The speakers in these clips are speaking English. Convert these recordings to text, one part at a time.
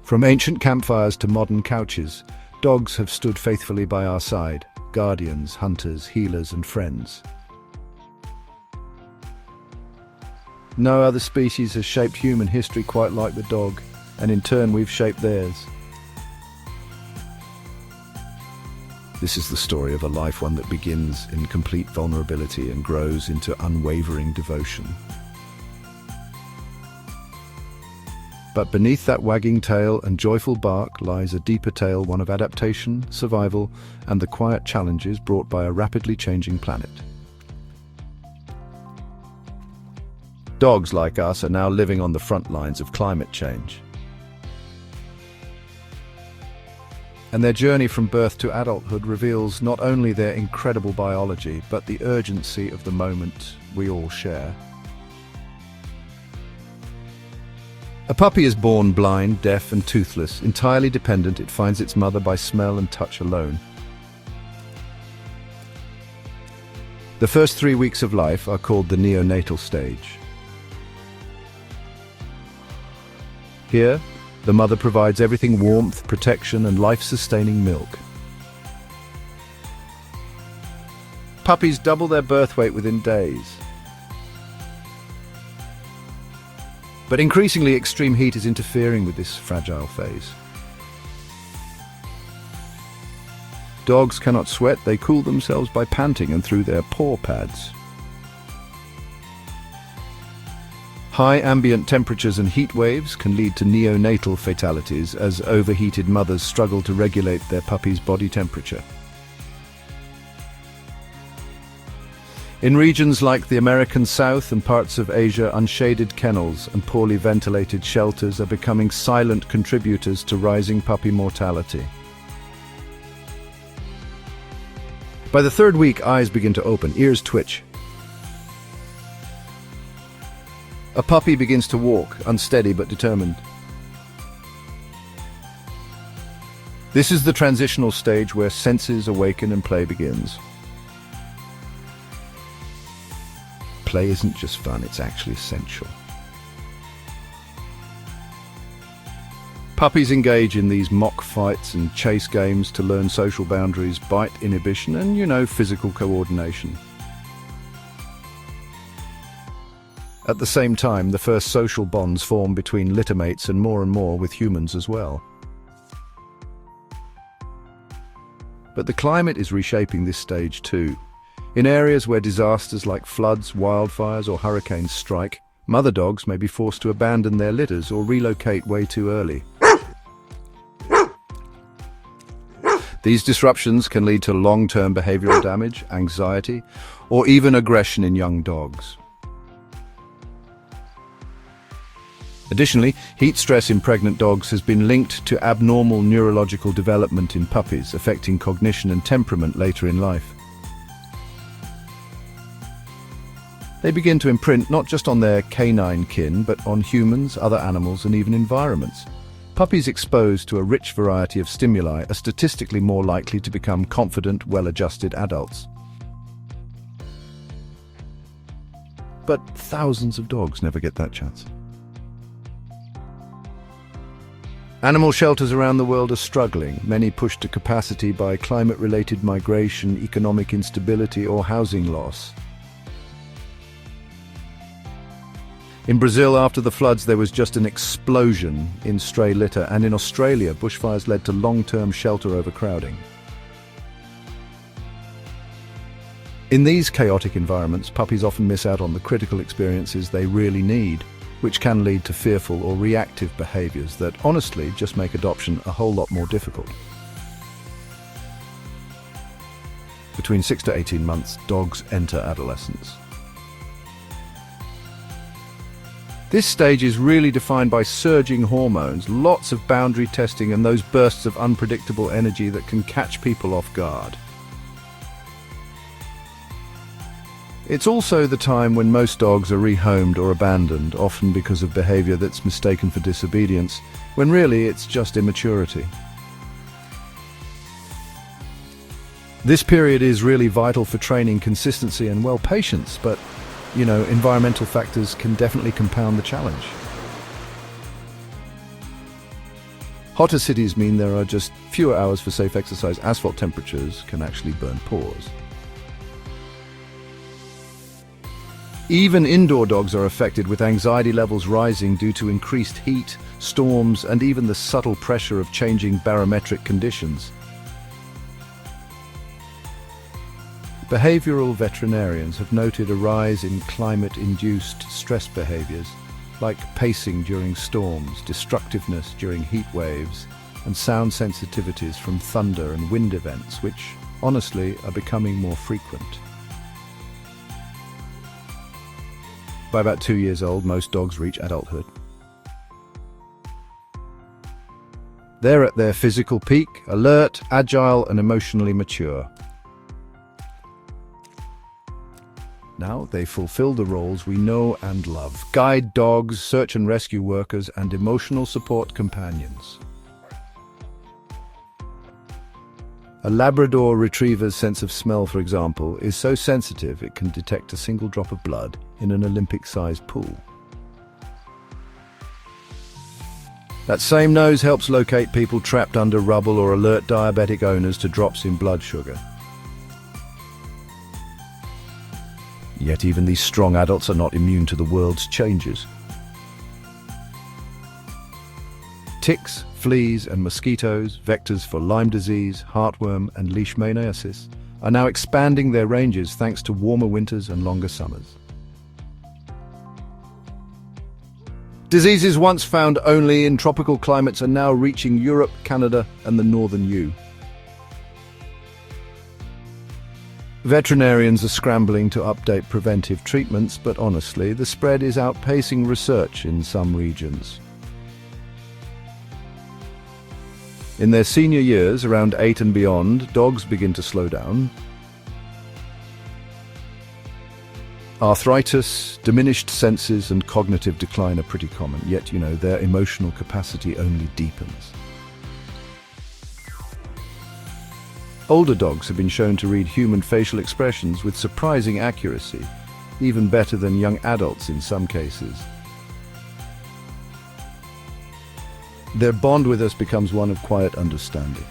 From ancient campfires to modern couches, dogs have stood faithfully by our side, guardians, hunters, healers, and friends. No other species has shaped human history quite like the dog, and in turn we've shaped theirs. This is the story of a life, one that begins in complete vulnerability and grows into unwavering devotion. But beneath that wagging tail and joyful bark lies a deeper tale, one of adaptation, survival, and the quiet challenges brought by a rapidly changing planet. Dogs like us are now living on the front lines of climate change. And their journey from birth to adulthood reveals not only their incredible biology, but the urgency of the moment we all share. A puppy is born blind, deaf, and toothless, entirely dependent. It finds its mother by smell and touch alone. The first 3 weeks of life are called the neonatal stage. Here, the mother provides everything: warmth, protection, and life-sustaining milk. Puppies double their birth weight within days. But increasingly, extreme heat is interfering with this fragile phase. Dogs cannot sweat; they cool themselves by panting and through their paw pads. High ambient temperatures and heat waves can lead to neonatal fatalities as overheated mothers struggle to regulate their puppy's body temperature. In regions like the American South and parts of Asia, unshaded kennels and poorly ventilated shelters are becoming silent contributors to rising puppy mortality. By the 3rd week, eyes begin to open, ears twitch. A puppy begins to walk, unsteady but determined. This is the transitional stage where senses awaken and play begins. Play isn't just fun, it's actually essential. Puppies engage in these mock fights and chase games to learn social boundaries, bite inhibition, and, physical coordination. At the same time, the first social bonds form between littermates and more with humans as well. But the climate is reshaping this stage too. In areas where disasters like floods, wildfires, or hurricanes strike, mother dogs may be forced to abandon their litters or relocate way too early. These disruptions can lead to long-term behavioral damage, anxiety, or even aggression in young dogs. Additionally, heat stress in pregnant dogs has been linked to abnormal neurological development in puppies, affecting cognition and temperament later in life. They begin to imprint not just on their canine kin, but on humans, other animals, and even environments. Puppies exposed to a rich variety of stimuli are statistically more likely to become confident, well-adjusted adults. But thousands of dogs never get that chance. Animal shelters around the world are struggling, many pushed to capacity by climate-related migration, economic instability, or housing loss. In Brazil, after the floods, there was just an explosion in stray litter, and in Australia, bushfires led to long-term shelter overcrowding. In these chaotic environments, puppies often miss out on the critical experiences they really need, which can lead to fearful or reactive behaviors that honestly just make adoption a whole lot more difficult. Between 6 to 18 months, dogs enter adolescence. This stage is really defined by surging hormones, lots of boundary testing, and those bursts of unpredictable energy that can catch people off guard. It's also the time when most dogs are rehomed or abandoned, often because of behavior that's mistaken for disobedience, when really it's just immaturity. This period is really vital for training consistency and, well, patience, but, environmental factors can definitely compound the challenge. Hotter cities mean there are just fewer hours for safe exercise. Asphalt temperatures can actually burn pores. Even indoor dogs are affected, with anxiety levels rising due to increased heat, storms, and even the subtle pressure of changing barometric conditions. Behavioral veterinarians have noted a rise in climate-induced stress behaviors, like pacing during storms, destructiveness during heat waves, and sound sensitivities from thunder and wind events, which, honestly, are becoming more frequent. By about 2 years old, most dogs reach adulthood. They're at their physical peak, alert, agile, and emotionally mature. Now they fulfill the roles we know and love: guide dogs, search and rescue workers, and emotional support companions. A Labrador retriever's sense of smell, for example, is so sensitive it can detect a single drop of blood in an Olympic-sized pool. That same nose helps locate people trapped under rubble or alert diabetic owners to drops in blood sugar. Yet even these strong adults are not immune to the world's changes. Ticks, fleas and mosquitoes, vectors for Lyme disease, heartworm and leishmaniasis, are now expanding their ranges thanks to warmer winters and longer summers. Diseases once found only in tropical climates are now reaching Europe, Canada and the northern U. Veterinarians are scrambling to update preventive treatments, but honestly, the spread is outpacing research in some regions. In their senior years, around 8 and beyond, dogs begin to slow down. Arthritis, diminished senses and cognitive decline are pretty common, yet, their emotional capacity only deepens. Older dogs have been shown to read human facial expressions with surprising accuracy, even better than young adults in some cases. Their bond with us becomes one of quiet understanding.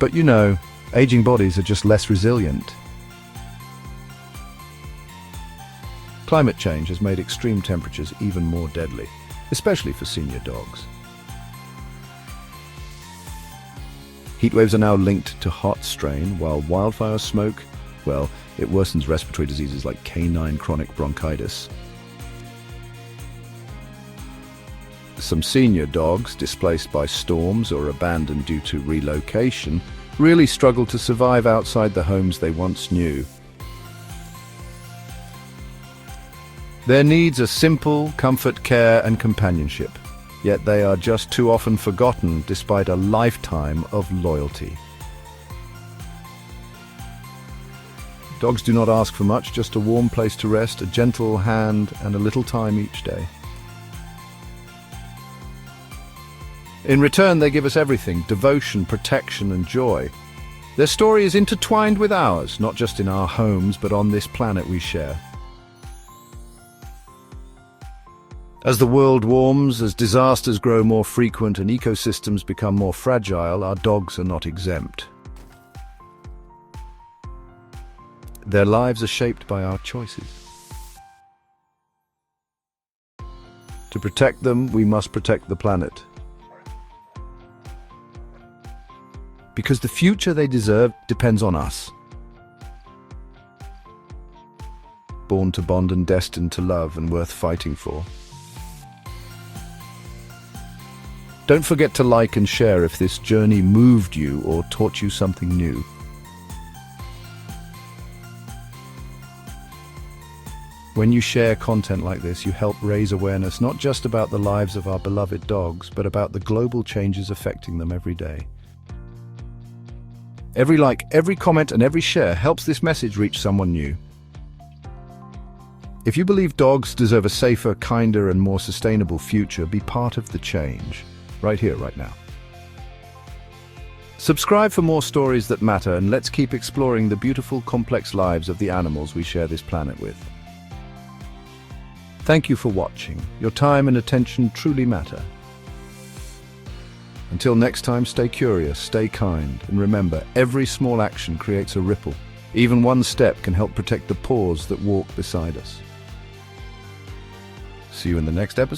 But aging bodies are just less resilient. Climate change has made extreme temperatures even more deadly, especially for senior dogs. Heatwaves are now linked to hot strain, while wildfire smoke, it worsens respiratory diseases like canine chronic bronchitis. Some senior dogs, displaced by storms or abandoned due to relocation, really struggle to survive outside the homes they once knew. Their needs are simple: comfort, care, and companionship. Yet they are just too often forgotten despite a lifetime of loyalty. Dogs do not ask for much, just a warm place to rest, a gentle hand, and a little time each day. In return, they give us everything: devotion, protection, and joy. Their story is intertwined with ours, not just in our homes, but on this planet we share. As the world warms, as disasters grow more frequent and ecosystems become more fragile, our dogs are not exempt. Their lives are shaped by our choices. To protect them, we must protect the planet. Because the future they deserve depends on us. Born to bond and destined to love and worth fighting for. Don't forget to like and share if this journey moved you or taught you something new. When you share content like this, you help raise awareness not just about the lives of our beloved dogs, but about the global changes affecting them every day. Every like, every comment, and every share helps this message reach someone new. If you believe dogs deserve a safer, kinder, and more sustainable future, be part of the change. Right here, right now. Subscribe for more stories that matter, and let's keep exploring the beautiful, complex lives of the animals we share this planet with. Thank you for watching. Your time and attention truly matter. Until next time, stay curious, stay kind, and remember, every small action creates a ripple. Even one step can help protect the paws that walk beside us. See you in the next episode.